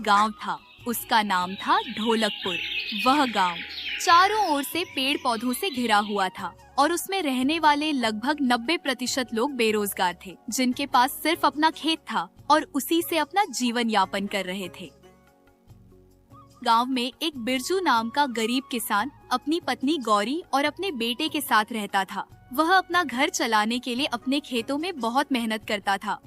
गांव था। उसका नाम था ढोलकपुर। वह गांव चारों ओर से पेड़ पौधों से घिरा हुआ था और उसमें रहने वाले लगभग 90% लोग बेरोजगार थे, जिनके पास सिर्फ अपना खेत था और उसी से अपना जीवन यापन कर रहे थे। गांव में एक बिरजू नाम का गरीब किसान अपनी पत्नी गौरी और अपने बेटे के साथ रहता था। वह अपना घर चलाने के लिए अपने खेतों में बहुत मेहनत करता था।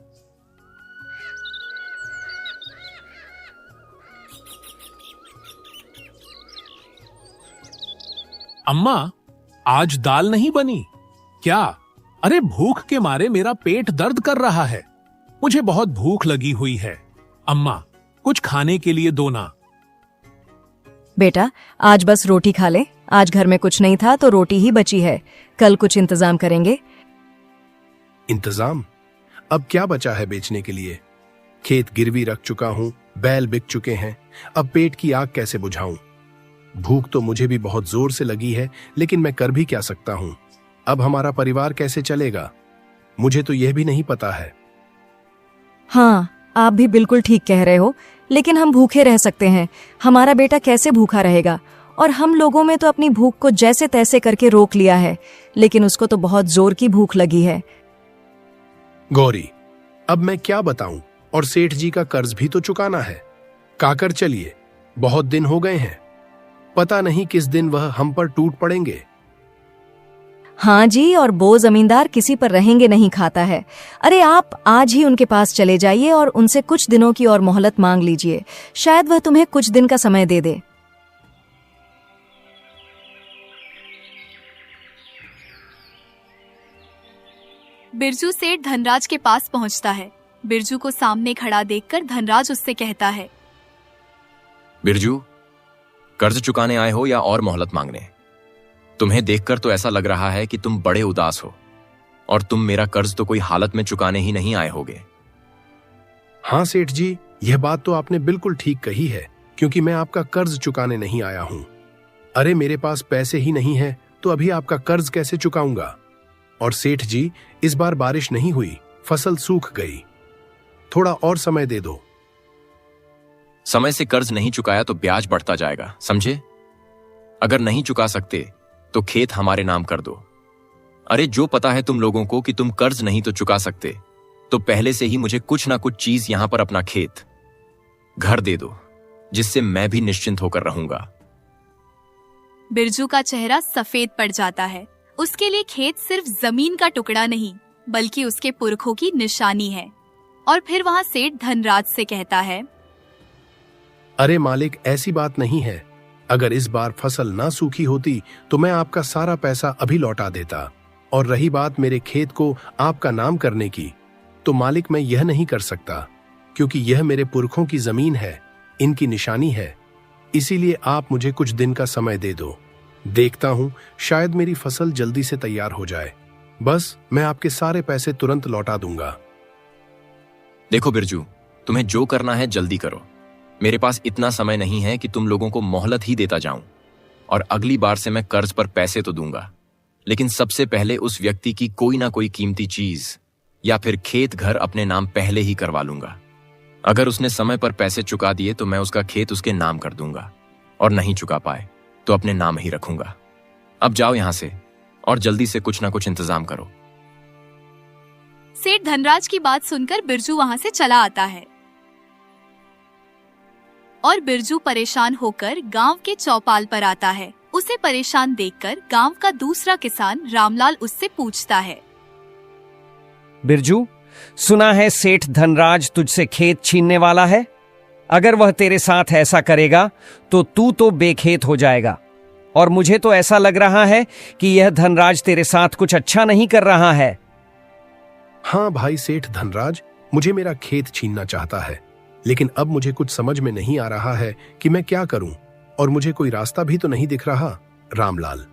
अम्मा, आज दाल नहीं बनी क्या? अरे भूख के मारे मेरा पेट दर्द कर रहा है। मुझे बहुत भूख लगी हुई है। अम्मा, कुछ खाने के लिए दो ना। बेटा, आज बस रोटी खा ले। आज घर में कुछ नहीं था तो रोटी ही बची है। कल कुछ इंतजाम करेंगे। इंतजाम? अब क्या बचा है बेचने के लिए? खेत गिरवी रख चुका हूं, बैल बिक चुके हैं। अब पेट की आग कैसे बुझाऊं? भूख तो मुझे भी बहुत जोर से लगी है, लेकिन मैं कर भी क्या सकता हूं? अब हमारा परिवार कैसे चलेगा? मुझे तो यह भी नहीं पता है। हाँ, आप भी बिल्कुल ठीक कह रहे हो, लेकिन हम भूखे रह सकते हैं। हमारा बेटा कैसे भूखा रहेगा? और हम लोगों में तो अपनी भूख को जैसे तैसे करके रोक लिया है, लेकिन उसको तो बहुत जोर की भूख लगी है। गौरी, अब मैं क्या बताऊं? और सेठ जी का कर्ज भी तो चुकाना है। काकर चलिए, बहुत दिन हो गए हैं। पता नहीं किस दिन वह हम पर टूट पड़ेंगे। हाँ जी, और वो जमींदार किसी पर रहेंगे नहीं खाता है। अरे आप आज ही उनके पास चले जाइए और उनसे कुछ दिनों की और मोहलत मांग लीजिए। शायद वह तुम्हें कुछ दिन का समय दे दे। बिरजू सेठ धनराज के पास पहुंचता है। बिरजू को सामने खड़ा देखकर धनराज उससे कहता है, बिरजू, कर्ज चुकाने आए हो या और मोहलत मांगने? तुम्हें देखकर तो ऐसा लग रहा है कि तुम बड़े उदास हो और तुम मेरा कर्ज तो कोई हालत में चुकाने ही नहीं आए होगे। हाँ सेठ जी, यह बात तो आपने बिल्कुल ठीक कही है, क्योंकि मैं आपका कर्ज चुकाने नहीं आया हूं। अरे मेरे पास पैसे ही नहीं है तो अभी आपका कर्ज कैसे चुकाऊंगा? और सेठ जी, इस बार बारिश नहीं हुई, फसल सूख गई। थोड़ा और समय दे दो। समय से कर्ज नहीं चुकाया तो ब्याज बढ़ता जाएगा, समझे? अगर नहीं चुका सकते तो खेत हमारे नाम कर दो। अरे जो पता है तुम लोगों को कि तुम कर्ज नहीं तो चुका सकते, तो पहले से ही मुझे कुछ ना कुछ चीज यहां पर अपना खेत, घर दे दो, जिससे मैं भी निश्चिंत होकर रहूंगा। बिरजू का चेहरा सफेद पड़ जाता है। उसके लिए खेत सिर्फ जमीन का टुकड़ा नहीं, बल्कि उसके पुरखों की निशानी है। और फिर वहां सेठ धनराज से कहता है, अरे मालिक, ऐसी बात नहीं है। अगर इस बार फसल ना सूखी होती तो मैं आपका सारा पैसा अभी लौटा देता। और रही बात मेरे खेत को आपका नाम करने की, तो मालिक मैं यह नहीं कर सकता, क्योंकि यह मेरे पुरखों की जमीन है, इनकी निशानी है। इसीलिए आप मुझे कुछ दिन का समय दे दो। देखता हूं, शायद मेरी फसल जल्दी से तैयार हो जाए। बस मैं आपके सारे पैसे तुरंत लौटा दूंगा। देखो बिरजू, तुम्हें जो करना है जल्दी करो। मेरे पास इतना समय नहीं है कि तुम लोगों को मोहलत ही देता जाऊं। और अगली बार से मैं कर्ज पर पैसे तो दूंगा, लेकिन सबसे पहले उस व्यक्ति की कोई ना कोई कीमती चीज या फिर खेत घर अपने नाम पहले ही करवा लूंगा। अगर उसने समय पर पैसे चुका दिए तो मैं उसका खेत उसके नाम कर दूंगा, और नहीं चुका पाए तो अपने नाम ही रखूंगा। अब जाओ यहां से और जल्दी से कुछ ना कुछ इंतजाम करो। सेठ धनराज की बात सुनकर बिरजू वहां से चला आता है और बिरजू परेशान होकर गांव के चौपाल पर आता है। उसे परेशान देखकर गांव का दूसरा किसान रामलाल उससे पूछता है, बिरजू, सुना है सेठ धनराज तुझसे खेत छीनने वाला है। अगर वह तेरे साथ ऐसा करेगा तो तू तो बेखेत हो जाएगा। और मुझे तो ऐसा लग रहा है कि यह धनराज तेरे साथ कुछ अच्छा नहीं कर रहा है। हाँ भाई सेठ धनराज, मुझे मेरा खेत छीनना चाहता है, लेकिन अब मुझे कुछ समझ में नहीं आ रहा है कि मैं क्या करूं, और मुझे कोई रास्ता भी तो नहीं दिख रहा। रामलाल,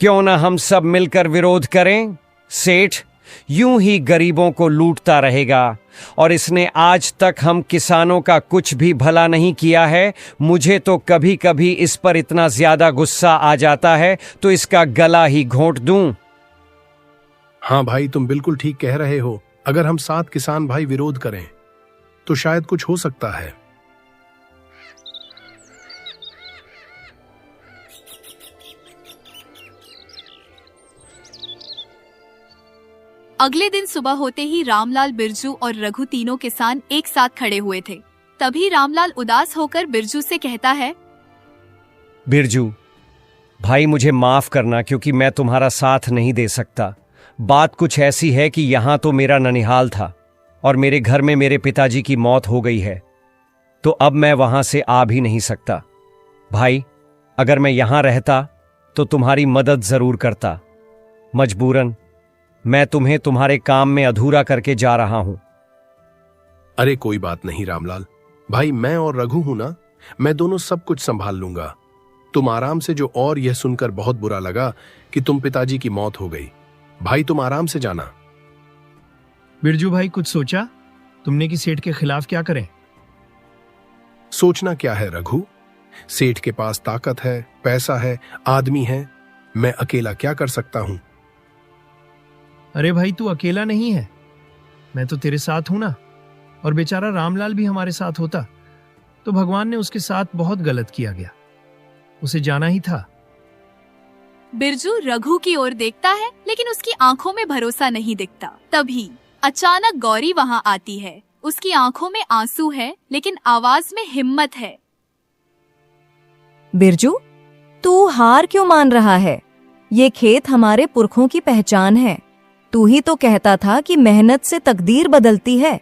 क्यों ना हम सब मिलकर विरोध करें? सेठ यूं ही गरीबों को लूटता रहेगा, और इसने आज तक हम किसानों का कुछ भी भला नहीं किया है। मुझे तो कभी कभी इस पर इतना ज्यादा गुस्सा आ जाता है तो इसका गला ही घोंट दूं। हाँ भाई, तुम बिल्कुल ठीक कह रहे हो। अगर हम 7 किसान भाई विरोध करें तो शायद कुछ हो सकता है। अगले दिन सुबह होते ही रामलाल, बिरजू और रघु तीनों किसान एक साथ खड़े हुए थे। तभी रामलाल उदास होकर बिरजू से कहता है, बिरजू भाई, मुझे माफ करना क्योंकि मैं तुम्हारा साथ नहीं दे सकता। बात कुछ ऐसी है कि यहां तो मेरा ननिहाल था और मेरे घर में मेरे पिताजी की मौत हो गई है, तो अब मैं वहां से आ भी नहीं सकता। भाई, अगर मैं यहां रहता तो तुम्हारी मदद जरूर करता। मजबूरन मैं तुम्हें तुम्हारे काम में अधूरा करके जा रहा हूं। अरे कोई बात नहीं रामलाल भाई, मैं और रघु हूं ना, मैं दोनों सब कुछ संभाल लूंगा। तुम आराम से जो, और यह सुनकर बहुत बुरा लगा कि तुम पिताजी की मौत हो गई। भाई तुम आराम से जाना। बिरजू भाई, कुछ सोचा तुमने कि सेठ के खिलाफ क्या करें? सोचना क्या है रघु, सेठ के पास ताकत है, पैसा है, आदमी है। मैं अकेला क्या कर सकता हूं? अरे भाई, तू अकेला नहीं है, मैं तो तेरे साथ हूं ना। और बेचारा रामलाल भी हमारे साथ होता तो भगवान ने उसके साथ बहुत गलत किया गया, उसे जाना ही था। बिरजू रघु की ओर देखता है लेकिन उसकी आंखों में भरोसा नहीं दिखता। तभी अचानक गौरी वहां आती है। उसकी आंखों में आंसू है लेकिन आवाज में हिम्मत है। बिरजू, तू हार क्यों मान रहा है? ये खेत हमारे पुरखों की पहचान है। तू ही तो कहता था कि मेहनत से तकदीर बदलती है,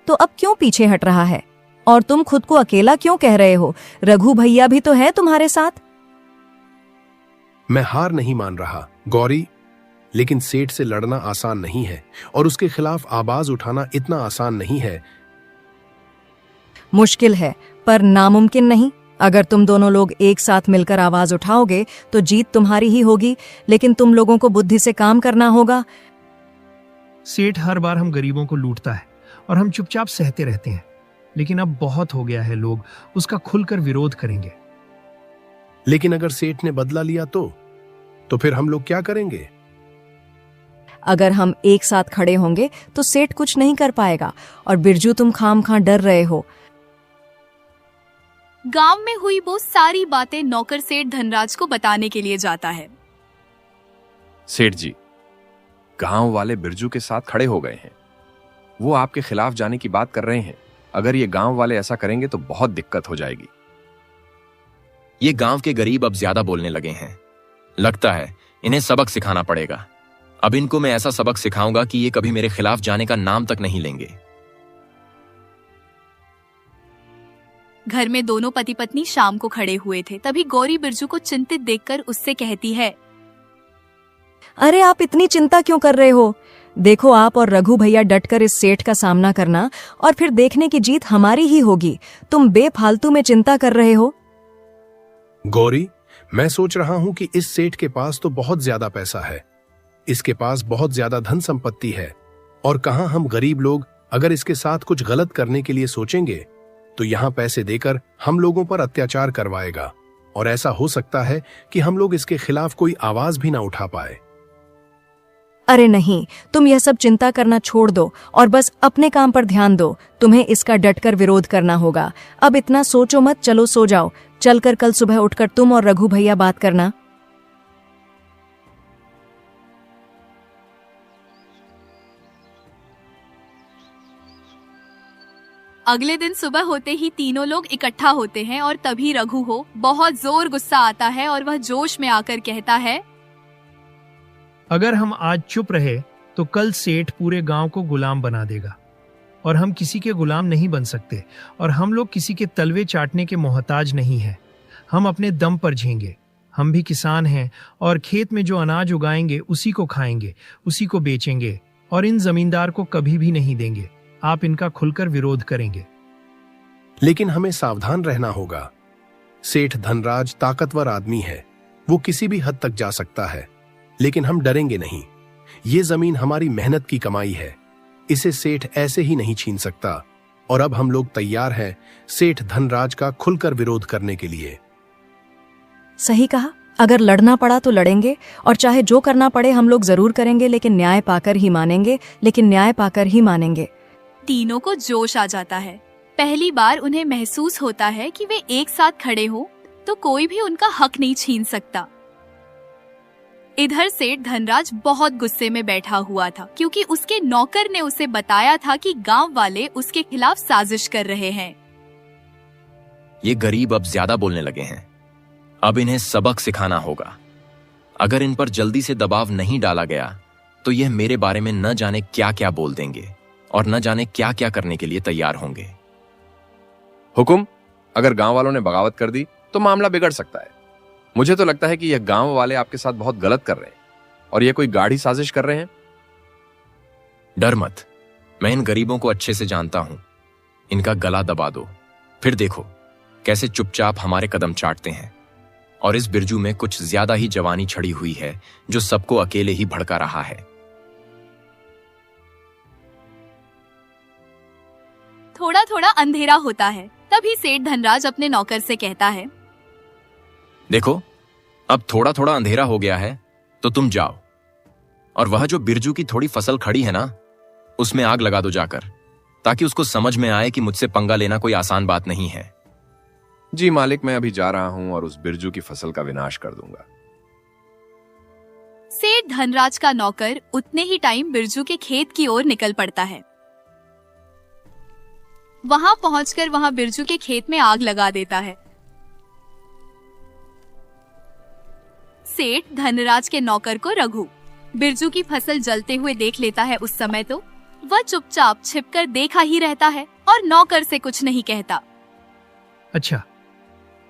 तो अब क्यों पीछे हट रहा है? और तुम खुद को अकेला क्यों कह रहे हो? रघु भैया भी तो है तुम्हारे साथ। मैं हार नहीं मान रहा गौरी, लेकिन सेठ से लड़ना आसान नहीं है और उसके खिलाफ आवाज उठाना इतना आसान नहीं है। मुश्किल है पर नामुमकिन नहीं। अगर तुम दोनों लोग एक साथ मिलकर आवाज उठाओगे तो जीत तुम्हारी ही होगी, लेकिन तुम लोगों को बुद्धि से काम करना होगा। सेठ हर बार हम गरीबों को लूटता है और हम चुपचाप सहते रहते हैं, लेकिन अब बहुत हो गया है, लोग उसका खुलकर विरोध करेंगे। लेकिन अगर सेठ ने बदला लिया तो फिर हम लोग क्या करेंगे? अगर हम एक साथ खड़े होंगे तो सेठ कुछ नहीं कर पाएगा। और बिरजू, तुम खामखां डर रहे हो। गांव में हुई वो सारी बातें नौकर सेठ धनराज को बताने के लिए जाता है। सेठ जी, गांव वाले बिरजू के साथ खड़े हो गए हैं। वो आपके खिलाफ जाने की बात कर रहे हैं। अगर ये गांव वाले ऐसा करेंगे तो बहुत दिक्कत हो जाएगी। ये गांव के गरीब अब ज्यादा बोलने लगे हैं। लगता है इन्हें सबक सिखाना पड़ेगा। अब इनको मैं ऐसा सबक सिखाऊंगा कि ये कभी मेरे खिलाफ जाने का नाम तक नहीं लेंगे। घर में दोनों पति पत्नी शाम को खड़े हुए थे। तभी गौरी बिरजू को चिंतित देखकर उससे कहती है, अरे आप इतनी चिंता क्यों कर रहे हो? देखो, आप और रघु भैया डटकर इस सेठ का सामना करना और फिर देखने की जीत हमारी ही होगी। तुम बेफालतू में चिंता कर रहे हो। गौरी, मैं सोच रहा हूं कि इस सेठ के पास तो बहुत ज्यादा पैसा है, इसके पास बहुत ज्यादा धन संपत्ति है, और कहां हम गरीब लोग अगर इसके साथ कुछ गलत करने के लिए सोचेंगे तो यहां पैसे देकर हम लोगों पर अत्याचार करवाएगा, और ऐसा हो सकता है कि हम लोग इसके खिलाफ कोई आवाज भी ना उठा पाए। अरे नहीं, तुम यह सब चिंता करना छोड़ दो और बस अपने काम पर ध्यान दो। तुम्हें इसका डटकर विरोध करना होगा। अब इतना सोचो मत, चलो सो जाओ। चलकर कल सुबह उठकर तुम और रघु भैया बात करना। अगले दिन सुबह होते ही तीनों लोग इकट्ठा होते हैं और तभी रघु को बहुत जोर गुस्सा आता है और वह जोश में आकर कहता है, अगर हम आज चुप रहे तो कल सेठ पूरे गांव को गुलाम बना देगा और हम किसी के गुलाम नहीं बन सकते, और हम लोग किसी के तलवे चाटने के मोहताज नहीं हैं। हम अपने दम पर झेंगे। हम भी किसान हैं और खेत में जो अनाज उगाएंगे उसी को खाएंगे, उसी को बेचेंगे और इन जमींदार को कभी भी नहीं देंगे। आप इनका खुलकर विरोध करेंगे। लेकिन हमें सावधान रहना होगा। सेठ धनराज ताकतवर आदमी है, वो किसी भी हद तक जा सकता है, लेकिन हम डरेंगे नहीं। ये जमीन हमारी मेहनत की कमाई है, इसे सेठ ऐसे ही नहीं छीन सकता, और अब हम लोग तैयार हैं सेठ धनराज का खुलकर विरोध करने के लिए। सही कहा। अगर लड़ना पड़ा तो लड़ेंगे, और चाहे जो करना पड़े हम लोग जरूर करेंगे, लेकिन न्याय पाकर ही मानेंगे। तीनों को जोश आ जाता है। पहली बार उन्हें महसूस होता है कि वे एक साथ खड़े हो तो कोई भी उनका हक नहीं छीन सकता। इधर सेठ धनराज बहुत गुस्से में बैठा हुआ था क्योंकि उसके नौकर ने उसे बताया था कि गांव वाले उसके खिलाफ साजिश कर रहे हैं। ये गरीब अब ज्यादा बोलने लगे हैं, अब इन्हें सबक सिखाना होगा। अगर इन पर जल्दी से दबाव नहीं डाला गया तो यह मेरे बारे में न जाने क्या क्या बोल देंगे और न जाने क्या क्या करने के लिए तैयार होंगे। हुकुम, अगर गांव वालों ने बगावत कर दी तो मामला बिगड़ सकता है। मुझे तो लगता है कि यह गांव वाले आपके साथ बहुत गलत कर रहे हैं और यह कोई गाढ़ी साजिश कर रहे हैं। डर मत, मैं इन गरीबों को अच्छे से जानता हूं। इनका गला दबा दो, फिर देखो कैसे चुपचाप हमारे कदम चाटते हैं। और इस बिरजू में कुछ ज्यादा ही जवानी छड़ी हुई है जो सबको अकेले ही भड़का रहा है। थोड़ा थोड़ा अंधेरा होता है, तभी सेठ धनराज अपने नौकर से कहता है, देखो अब थोड़ा थोड़ा अंधेरा हो गया है तो तुम जाओ और वह जो बिरजू की थोड़ी फसल खड़ी है ना, उसमें आग लगा दो जाकर, ताकि उसको समझ में आए कि मुझसे पंगा लेना कोई आसान बात नहीं है। जी मालिक, मैं अभी जा रहा हूं और उस बिरजू की फसल का विनाश कर दूंगा। सेठ धनराज का नौकर उतने ही टाइम बिरजू के खेत की ओर निकल पड़ता है। वहां पहुंचकर वहां बिरजू के खेत में आग लगा देता है। सेठ धनराज के नौकर को रघु बिरजू की फसल जलते हुए देख लेता है। उस समय तो वह चुपचाप छिपकर देखा ही रहता है और नौकर से कुछ नहीं कहता। अच्छा,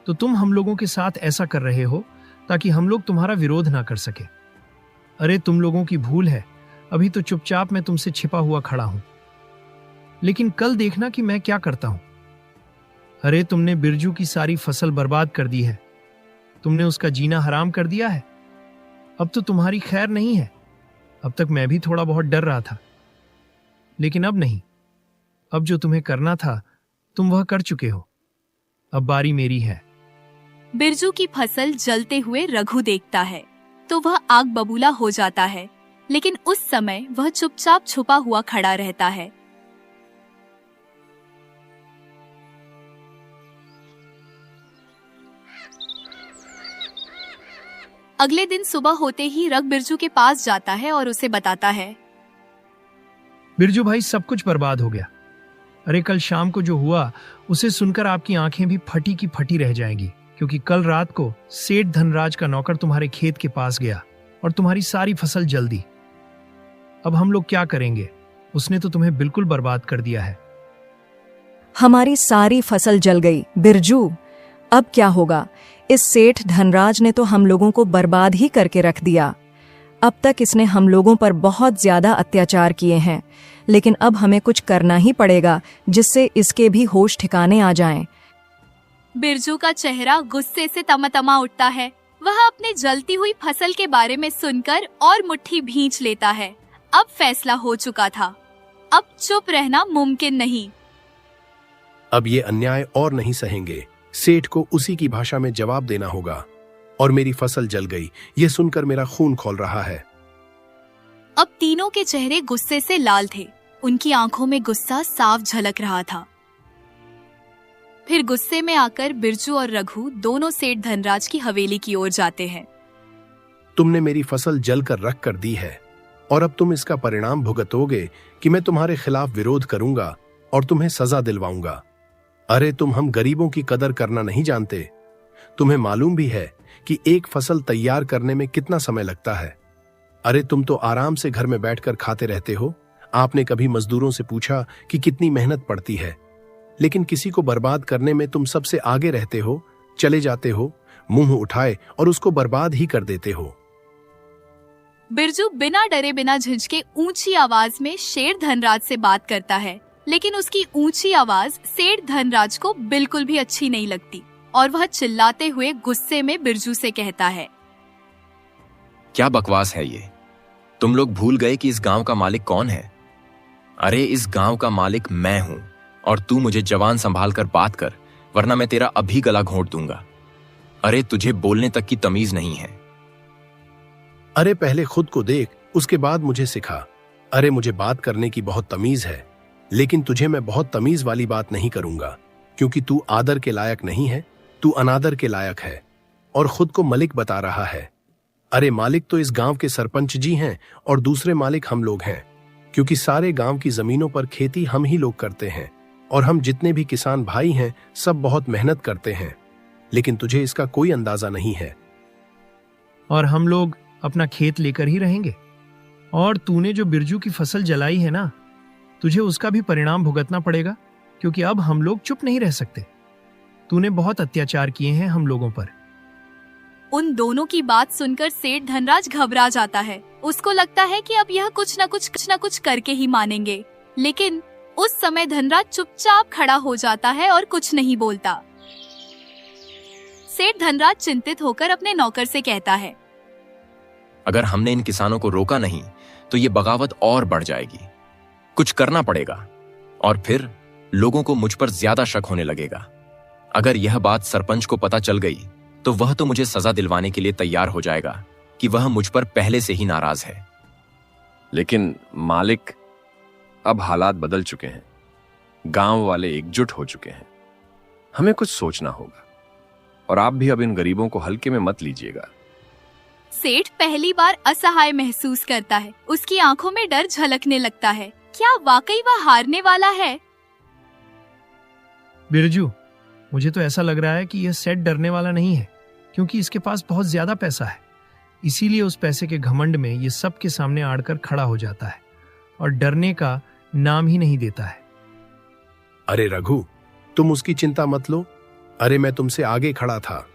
तो तुम हम लोगों के साथ ऐसा कर रहे हो ताकि हम लोग तुम्हारा विरोध ना कर सके। अरे तुम लोगों की भूल है, अभी तो चुपचाप मैं तुमसे छिपा हुआ खड़ा हूं, लेकिन कल देखना कि मैं क्या करता हूं। अरे तुमने बिरजू की सारी फसल बर्बाद कर दी है, तुमने उसका जीना हराम कर दिया है। अब तो तुम्हारी खैर नहीं है। अब तक मैं भी थोड़ा बहुत डर रहा था, लेकिन अब नहीं। अब जो तुम्हें करना था तुम वह कर चुके हो, अब बारी मेरी है। बिरजू की फसल जलते हुए रघु देखता है तो वह आग बबूला हो जाता है, लेकिन उस समय वह चुपचाप छुपा हुआ खड़ा रहता है। अगले दिन सुबह होते ही रघु बिरजू के पास जाता है और उसे बताता है, बिरजू भाई, सब कुछ बर्बाद हो गया। अरे कल शाम को जो हुआ उसे सुनकर आपकी आंखें भी फटी की फटी रह जाएंगी, क्योंकि कल रात को सेठ धनराज का नौकर तुम्हारे खेत के पास गया और तुम्हारी सारी फसल जल दी। अब हम लोग क्या करेंगे? उसने तो तुम्हें बिल्कुल बर्बाद कर दिया है। हमारी सारी फसल जल गई बिरजू, अब क्या होगा? इस सेठ धनराज ने तो हम लोगों को बर्बाद ही करके रख दिया। अब तक इसने हम लोगों पर बहुत ज्यादा अत्याचार किए हैं, लेकिन अब हमें कुछ करना ही पड़ेगा जिससे इसके भी होश ठिकाने आ जाएं। बिरजू का चेहरा गुस्से से तमा उठता है। वह अपने जलती हुई फसल के बारे में सुनकर और मुट्ठी भींच लेता है। अब फैसला हो चुका था, अब चुप रहना मुमकिन नहीं। अब ये अन्याय और नहीं सहेंगे। सेठ को उसी की भाषा में जवाब देना होगा। और मेरी फसल जल गई, ये सुनकर मेरा खून खौल रहा है। अब तीनों के चेहरे गुस्से से लाल थे, उनकी आंखों में गुस्सा साफ झलक रहा था। फिर गुस्से में आकर बिरजू और रघु दोनों सेठ धनराज की हवेली की ओर जाते हैं। तुमने मेरी फसल जल कर रख कर दी है और अब तुम इसका परिणाम भुगतोगे कि मैं तुम्हारे खिलाफ विरोध करूंगा और तुम्हें सजा दिलवाऊंगा। अरे तुम हम गरीबों की कदर करना नहीं जानते। तुम्हें मालूम भी है कि एक फसल तैयार करने में कितना समय लगता है। अरे तुम तो आराम से घर में बैठकर खाते रहते हो। आपने कभी मजदूरों से पूछा कि कितनी मेहनत पड़ती है? लेकिन किसी को बर्बाद करने में तुम सबसे आगे रहते हो, चले जाते हो, मुंह उठाए और उसको बर्बाद ही कर देते हो। बिरजू बिना डरे बिना झिझके ऊंची आवाज में शेर धनराज से बात करता है, लेकिन उसकी ऊंची आवाज सेठ धनराज को बिल्कुल भी अच्छी नहीं लगती और वह चिल्लाते हुए गुस्से में बिरजू से कहता है, क्या बकवास है ये? तुम लोग भूल गए कि इस गांव का मालिक कौन है? अरे इस गांव का मालिक मैं हूं और तू मुझे जवान संभाल कर बात कर, वरना मैं तेरा अभी गला घोंट दूंगा। अरे तुझे बोलने तक की तमीज नहीं है। अरे पहले खुद को देख, उसके बाद मुझे सिखा। अरे मुझे बात करने की बहुत तमीज है। लेकिन तुझे मैं बहुत तमीज वाली बात नहीं करूंगा, क्योंकि तू आदर के लायक नहीं है, तू अनादर के लायक है और खुद को मलिक बता रहा है। अरे मालिक तो इस गांव के सरपंच जी हैं और दूसरे मालिक हम लोग हैं, क्योंकि सारे गांव की जमीनों पर खेती हम ही लोग करते हैं और हम जितने भी किसान भाई हैं सब बहुत मेहनत करते हैं, लेकिन तुझे इसका कोई अंदाजा नहीं है। और हम लोग अपना खेत लेकर ही रहेंगे। और तूने जो बिरजू की फसल जलाई है ना, तुझे उसका भी परिणाम भुगतना पड़ेगा, क्योंकि अब हम लोग चुप नहीं रह सकते। तूने बहुत अत्याचार किए हैं हम लोगों पर। उन दोनों की बात सुनकर सेठ धनराज घबरा जाता है। उसको लगता है कि अब यह कुछ न कुछ करके ही मानेंगे, लेकिन उस समय धनराज चुपचाप खड़ा हो जाता है और कुछ नहीं बोलता। सेठ धनराज चिंतित होकर अपने नौकर से कहता है, अगर हमने इन किसानों को रोका नहीं तो ये बगावत और बढ़ जाएगी। कुछ करना पड़ेगा और फिर लोगों को मुझ पर ज्यादा शक होने लगेगा। अगर यह बात सरपंच को पता चल गई तो वह तो मुझे सजा दिलवाने के लिए तैयार हो जाएगा कि वह मुझ पर पहले से ही नाराज है। लेकिन मालिक, अब हालात बदल चुके हैं, गांव वाले एकजुट हो चुके हैं, हमें कुछ सोचना होगा और आप भी अब इन गरीबों को हल्के में मत लीजिएगा। सेठ पहली बार असहाय महसूस करता है। उसकी आंखों में डर झलकने लगता है। क्या वाकई वह हारने वाला है? बिरजू, मुझे तो ऐसा लग रहा है कि यह सेठ डरने वाला नहीं है, क्योंकि इसके पास बहुत ज्यादा पैसा है। इसीलिए उस पैसे के घमंड में ये सबके सामने आड़कर खड़ा हो जाता है और डरने का नाम ही नहीं देता है। अरे रघु, तुम उसकी चिंता मत लो। अरे मैं तुमसे आगे खड़ा था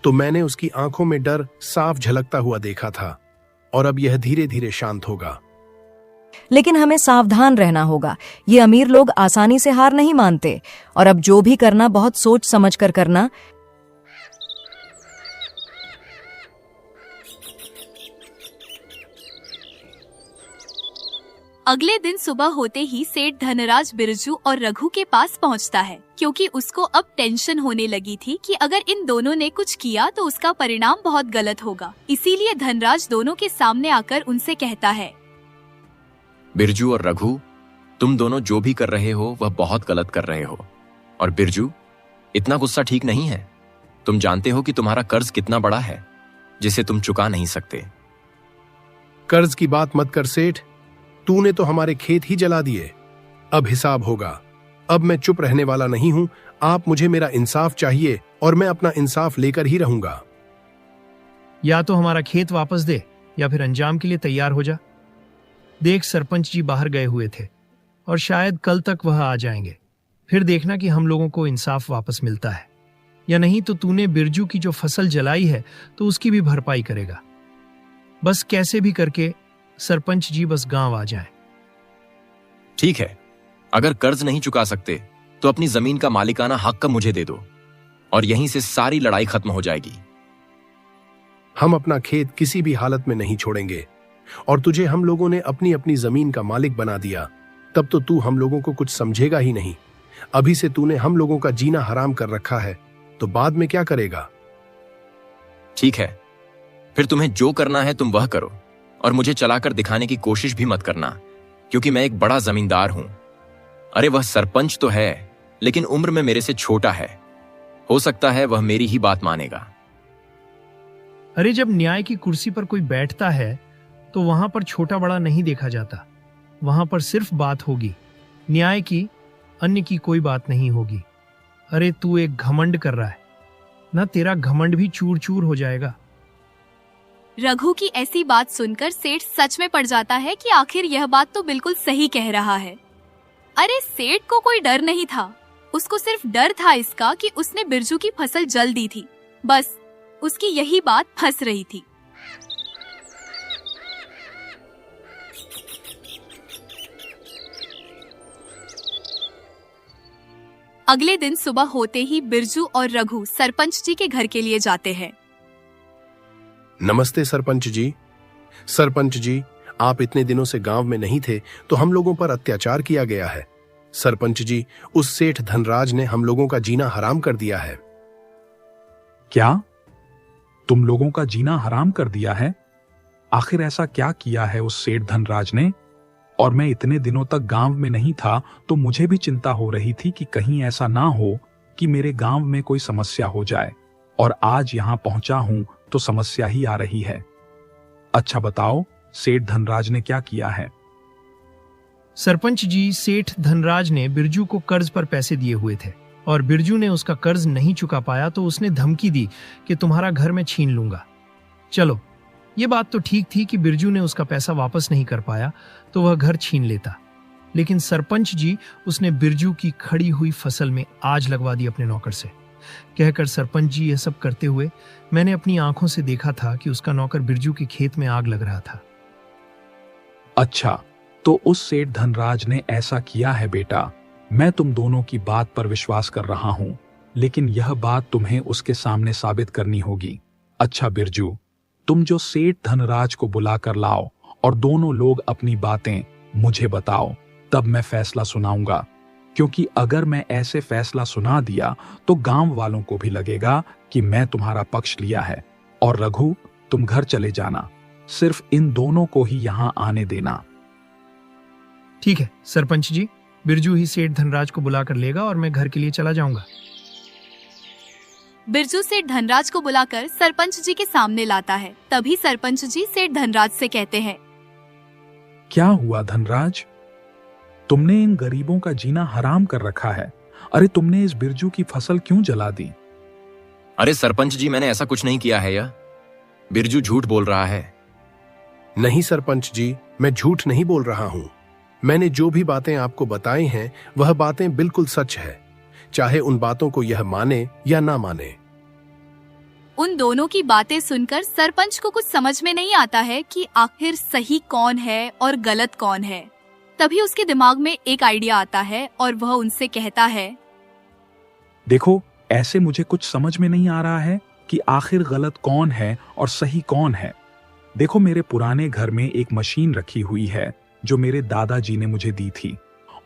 तो मैंने उसकी आंखों में डर साफ झलकता हुआ देखा था, और अब यह धीरे धीरे शांत होगा। लेकिन हमें सावधान रहना होगा। ये अमीर लोग आसानी से हार नहीं मानते, और अब जो भी करना बहुत सोच समझ कर करना। अगले दिन सुबह होते ही सेठ धनराज बिरजू और रघु के पास पहुंचता है, क्योंकि उसको अब टेंशन होने लगी थी कि अगर इन दोनों ने कुछ किया तो उसका परिणाम बहुत गलत होगा। इसीलिए धनराज दोनों के सामने आकर उनसे कहता है, बिरजू और रघु, तुम दोनों जो भी कर रहे हो वह बहुत गलत कर रहे हो। और बिरजू, इतना गुस्सा ठीक नहीं है। तुम जानते हो कि तुम्हारा कर्ज कितना बड़ा है, जिसे तुम चुका नहीं सकते। कर्ज की बात मत कर सेठ, तूने तो हमारे खेत ही जला दिए। अब हिसाब होगा। अब मैं चुप रहने वाला नहीं हूं। आप मुझे मेरा इंसाफ चाहिए और मैं अपना इंसाफ लेकर ही रहूंगा। या तो हमारा खेत वापस दे या फिर अंजाम के लिए तैयार हो जा। देख, सरपंच जी बाहर गए हुए थे और शायद कल तक वह आ जाएंगे। फिर देखना कि हम लोगों को इंसाफ वापस मिलता है या नहीं, तो तूने बिरजू की जो फसल जलाई है तो उसकी भी भरपाई करेगा। बस कैसे भी करके सरपंच जी बस गांव आ जाएं। ठीक है, अगर कर्ज नहीं चुका सकते तो अपनी जमीन का मालिकाना हक मुझे दे दो और यहीं से सारी लड़ाई खत्म हो जाएगी। हम अपना खेत किसी भी हालत में नहीं छोड़ेंगे, और तुझे हम लोगों ने अपनी अपनी जमीन का मालिक बना दिया, तब तो तू हम लोगों को कुछ समझेगा ही नहीं। अभी से तूने हम लोगों का जीना हराम कर रखा है, तो बाद में क्या करेगा? ठीक है, फिर तुम्हें जो करना है तुम वह करो और मुझे चलाकर दिखाने की कोशिश भी मत करना, क्योंकि मैं एक बड़ा जमींदार हूं। अरे वह सरपंच तो है, लेकिन उम्र में मेरे से छोटा है। हो सकता है वह मेरी ही बात मानेगा। अरे जब न्याय की कुर्सी पर कोई बैठता है तो वहां पर छोटा बड़ा नहीं देखा जाता। वहां पर सिर्फ बात होगी न्याय की, अन्य की कोई बात नहीं होगी। अरे तू एक घमंड कर रहा है ना, तेरा घमंड भी चूर चूर हो जाएगा। रघु की ऐसी बात सुनकर सेठ सच में पड़ जाता है कि आखिर यह बात तो बिल्कुल सही कह रहा है। अरे सेठ को कोई डर नहीं था, उसको सिर्फ डर था इसका कि उसने बिरजू की फसल जल दी थी। बस उसकी यही बात फंस रही थी। अगले दिन सुबह होते ही बिरजू और रघु सरपंच जी के घर के लिए जाते हैं। नमस्ते सरपंच जी। सरपंच जी, आप इतने दिनों से गांव में नहीं थे तो हम लोगों पर अत्याचार किया गया है। सरपंच जी, उस सेठ धनराज ने हम लोगों का जीना हराम कर दिया है। क्या? तुम लोगों का जीना हराम कर दिया है? आखिर ऐसा क्या किया है उस सेठ धनराज ने? और मैं इतने दिनों तक गांव में नहीं था तो मुझे भी चिंता हो रही थी कि कहीं ऐसा ना हो कि मेरे गांव में कोई समस्या हो जाए, और आज यहां पहुंचा हूं तो समस्या ही आ रही है। अच्छा बताओ, सेठ धनराज ने क्या किया है? सरपंच जी, सेठ धनराज ने बिरजू को कर्ज पर पैसे दिए हुए थे और बिरजू ने उसका कर्ज नहीं चुका पाया तो उसने धमकी दी कि तुम्हारा घर मैं छीन लूंगा। चलो, ये बात तो ठीक थी कि बिरजू ने उसका पैसा वापस नहीं कर पाया तो वह घर छीन लेता, लेकिन सरपंच जी, उसने बिरजू की खड़ी हुई फसल में आग लगवा दी अपने नौकर से। कहकर सरपंच जी यह सब करते हुए मैंने अपनी आंखों से देखा था कि उसका नौकर बिरजू के खेत में आग लग रहा था। अच्छा, तो उस सेठ धनराज ने ऐसा किया है बेटा। मैं तुम दोनों की बात पर विश्वास कर रहा हूं, लेकिन यह बात तुम्हें उसके सामने साबित करनी होगी। अच्छा बिरजू, तुम जो सेठ धनराज को बुलाकर लाओ और दोनों लोग अपनी बातें मुझे बताओ, तब मैं फैसला सुनाऊंगा। क्योंकि अगर मैं ऐसे फैसला सुना दिया तो गांव वालों को भी लगेगा कि मैं तुम्हारा पक्ष लिया है। और रघु, तुम घर चले जाना, सिर्फ इन दोनों को ही यहां आने देना। ठीक है सरपंच जी, बिरजू ही सेठ धनराज को बुलाकर लेगा और मैं घर के लिए चला जाऊंगा। बिरजू सेठ धनराज को बुलाकर सरपंच जी के सामने लाता है। तभी सरपंच जी सेठ धनराज से कहते हैं, क्या हुआ धनराज? तुमने इन गरीबों का जीना हराम कर रखा है। अरे तुमने इस बिरजू की फसल क्यों जला दी? अरे सरपंच जी, मैंने ऐसा कुछ नहीं किया है। यह बिरजू झूठ बोल रहा है। नहीं सरपंच जी, मैं झूठ नहीं बोल रहा हूं। मैंने जो भी बातें आपको बताई हैं वह बातें बिल्कुल सच है, चाहे उन बातों को यह माने या ना माने। उन दोनों की बातें सुनकर सरपंच को कुछ समझ में नहीं आता है कि आखिर सही कौन है और गलत कौन है। तभी उसके दिमाग में एक आइडिया आता है और वह उनसे कहता है, देखो, ऐसे मुझे कुछ समझ में नहीं आ रहा है कि आखिर गलत कौन है और सही कौन है। देखो, मेरे पुराने घर में एक मशीन रखी हुई है जो मेरे दादाजी ने मुझे दी थी,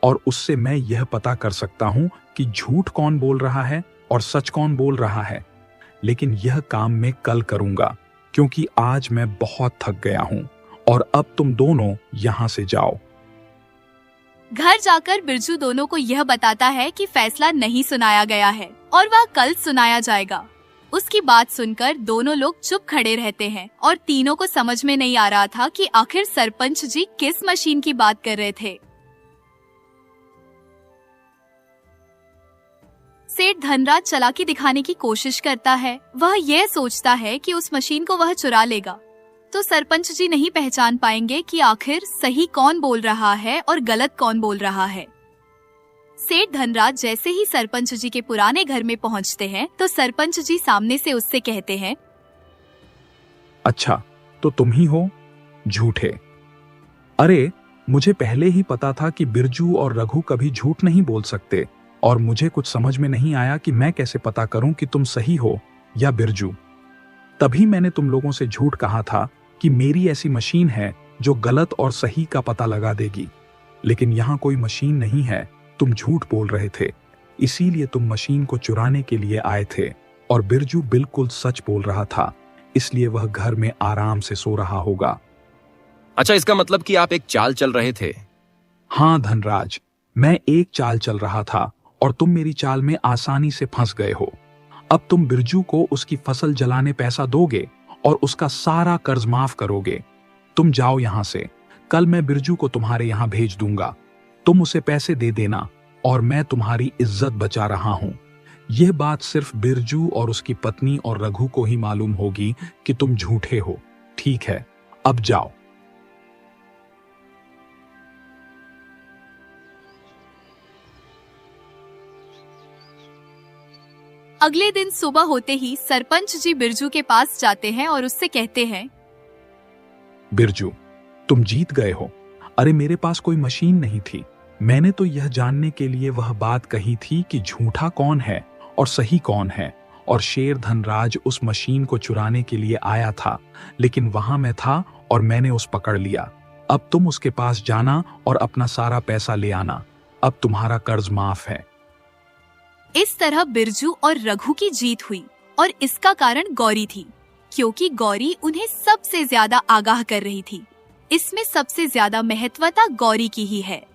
और उससे मैं यह पता कर सकता हूं कि झूठ कौन बोल रहा है और सच कौन बोल रहा है। लेकिन यह काम मैं कल करूंगा, क्योंकि आज मैं बहुत थक गया हूं। और अब तुम दोनों यहां से जाओ। घर जाकर बिरजू दोनों को यह बताता है कि फैसला नहीं सुनाया गया है और वह कल सुनाया जाएगा। उसकी बात सुनकर दोनों लोग चुप खड़े रहते हैं और तीनों को समझ में नहीं आ रहा था कि आखिर सरपंच जी किस मशीन की बात कर रहे थे। सेठ धनराज चालाकी दिखाने की कोशिश करता है। वह यह सोचता है कि उस मशीन को वह चुरा लेगा तो सरपंच जी नहीं पहचान पाएंगे कि आखिर सही कौन बोल रहा है और गलत कौन बोल रहा है। सेठ धनराज जैसे ही सरपंच जी के पुराने घर में पहुंचते हैं तो सरपंच जी सामने से उससे कहते हैं, अच्छा, तो तुम ही हो? झूठे। अरे, मुझे पहले ही पता था कि बिरजू और रघु कभी झूठ नहीं बोल सकते, और मुझे कुछ समझ में नहीं आया कि मैं कैसे पता करूं कि तुम सही हो या बिरजू। तभी मैंने तुम लोगों से झूठ कहा था कि मेरी ऐसी मशीन है जो गलत और सही का पता लगा देगी। लेकिन यहां कोई मशीन नहीं है, तुम झूठ बोल रहे थे। इसीलिए तुम मशीन को चुराने के लिए आए थे, और बिरजू बिल्कुल सच बोल रहा था, इसलिए वह घर में आराम से सो रहा होगा। अच्छा, इसका मतलब कि आप एक चाल चल रहे थे? हाँ धनराज, मैं एक चाल चल रहा था और तुम मेरी चाल में आसानी से फंस गए हो। अब तुम बिरजू को उसकी फसल जलाने पैसा दोगे और उसका सारा कर्ज माफ करोगे। तुम जाओ यहां से, कल मैं बिरजू को तुम्हारे यहां भेज दूंगा। तुम उसे पैसे दे देना और मैं तुम्हारी इज्जत बचा रहा हूं। यह बात सिर्फ बिरजू और उसकी पत्नी और रघु को ही मालूम होगी कि तुम झूठे हो। ठीक है, अब जाओ। अगले दिन सुबह होते ही सरपंच जी बिरजू के पास जाते हैं और उससे कहते हैं, बिरजू, तुम जीत गए हो। अरे, मेरे पास कोई मशीन नहीं थी। मैंने तो यह जानने के लिए वह बात कही थी कि झूठा कौन है और सही कौन है, और शेर धनराज उस मशीन को चुराने के लिए आया था, लेकिन वहां मैं था और मैंने उस पकड़ लिया। अब तुम उसके पास जाना और अपना सारा पैसा ले आना। अब तुम्हारा कर्ज माफ है। इस तरह बिरजू और रघु की जीत हुई, और इसका कारण गौरी थी, क्योंकि गौरी उन्हें सबसे ज्यादा आगाह कर रही थी। इसमें सबसे ज्यादा महत्वता गौरी की ही है।